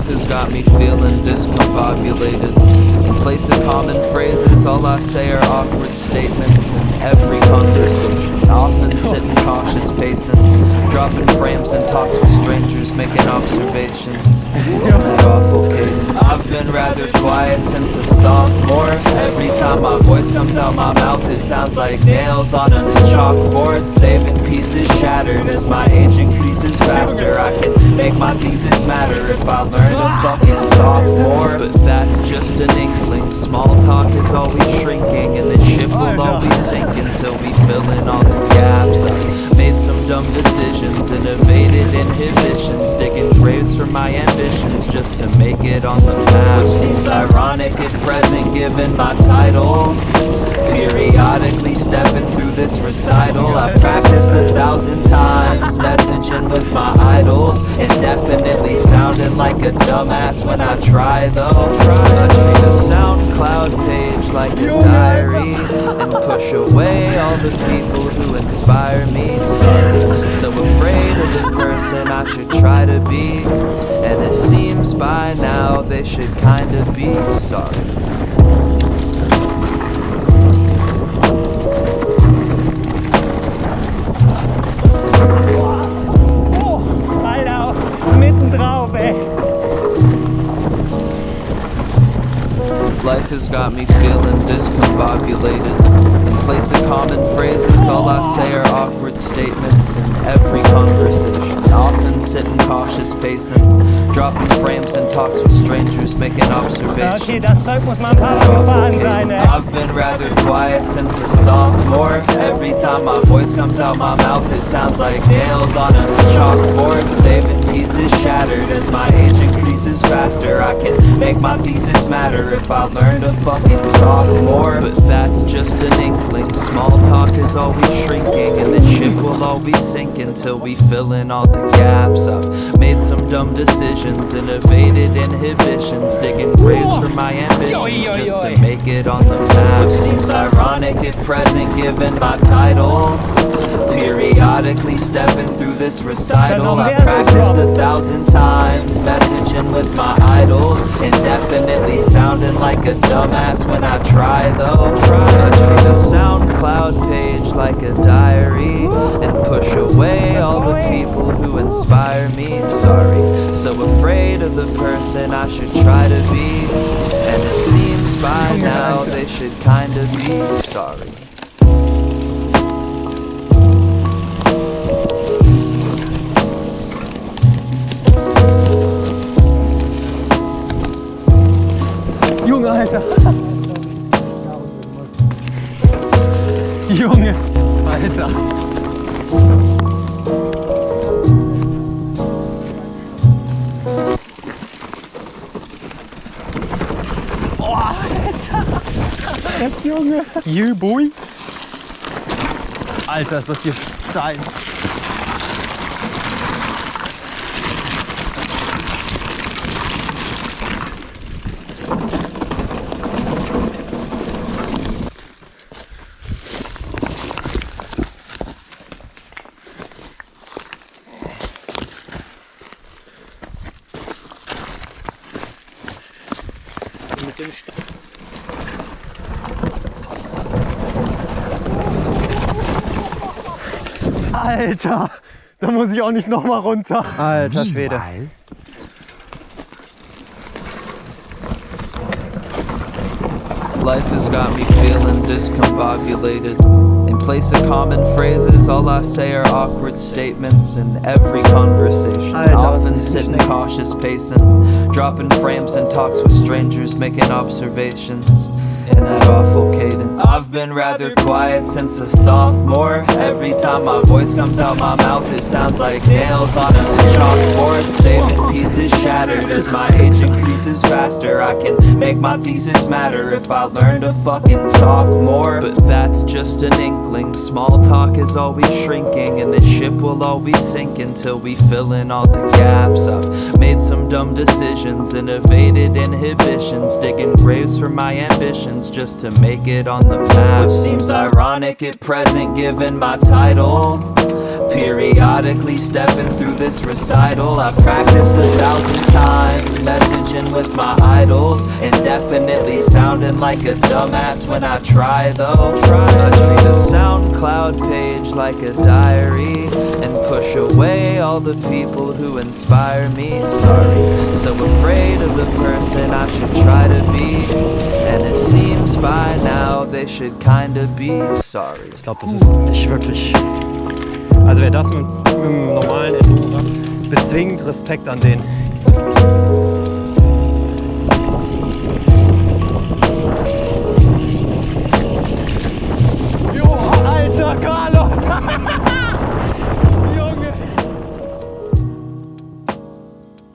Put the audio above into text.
Life has got me feeling discombobulated. In place of common phrases, all I say are awkward statements in every conversation. Often sitting cautious pacing, dropping frames and talks with strangers, making observations in that awful cadence. I've been rather quiet since a sophomore. Every time my voice comes out my mouth, it sounds like nails on a chalkboard, saving pieces shattered. As my age increases faster, I can make my thesis matter if I learn to fucking talk more. But that's just an inkling. Small talk is always shrinking, and the ship will always sink until we fill in all the gaps. I've made some dumb decisions and evaded inhibitions, digging graves for my ambitions just to make it on the map. Which seems ironic at present given my title. Periodically stepping through this recital, I've practiced 1,000 times, messaging with my idols, and definitely sounding like a dumbass when I try though. I treat a SoundCloud page like a diary, and push away all the people who inspire me. Sorry, so afraid of the person I should try to be, and it seems by now they should kinda be sorry. Life has got me feeling discombobulated. In place of common phrases, all I say are awkward statements in every conversation. Often sitting cautious pacing, dropping frames and talks with strangers, making observations. Okay, das Zeug muss mal ein paar gefahren sein, ey. I've been rather quiet since a sophomore. Every time my voice comes out my mouth, it sounds like nails on a chalkboard, saving pieces shattered. As my age increases faster, I can make my thesis matter if I learn to fucking talk more. But that's just an inkling. Small talk is always shrinking, and the ship will always sink until we fill in all the gaps. I've made some dumb decisions and evaded inhibitions, digging graves for my ambitions just to make it on the map. Which seems ironic at present given my title. Periodically stepping through this recital, I've practiced 1,000 times, messaging with my idols, and definitely sounding like a dumbass when I try though. I treat a SoundCloud page like a diary, and push away all the people who inspire me. Sorry, so afraid of the person I should try to be, and it seems by now they should kinda be sorry. Junge, Alter. Junge, Alter. Oh, Alter. Junge. You boy. Alter, ist das hier steil. Alter, da muss ich auch nicht noch mal runter. Alter Schwede. Life has got me feeling discombobulated. In place of common phrases, all I say are awkward statements in every conversation. Often sitting cautious pacing, dropping frames and talks with strangers, making observations in that awful cadence. I've been rather quiet since a sophomore. Every time my voice comes out my mouth, it sounds like nails on a chalkboard, saving pieces shattered. As my age increases faster, I can make my thesis matter if I learn to fucking talk more. But that's just an inkling. Small talk is always shrinking, and the ship will always sink until we fill in all the gaps. I've made some dumb decisions and evaded inhibitions, digging graves for my ambitions just to make it on the map. Which seems ironic at present given my title. Periodically stepping through this recital, I've practiced 1,000 times, fun with my idols, and definitely sounding like a dumbass when I try though. I treat a SoundCloud page like a diary, and push away all the people who inspire me. Sorry, so afraid of the person I should try to be, and it seems by now they should kinda be sorry. Ich glaube, das ist nicht wirklich... Also wer das mit einem normalen Enduro macht, bezwingend Respekt an den. Jo, Alter, Carlos!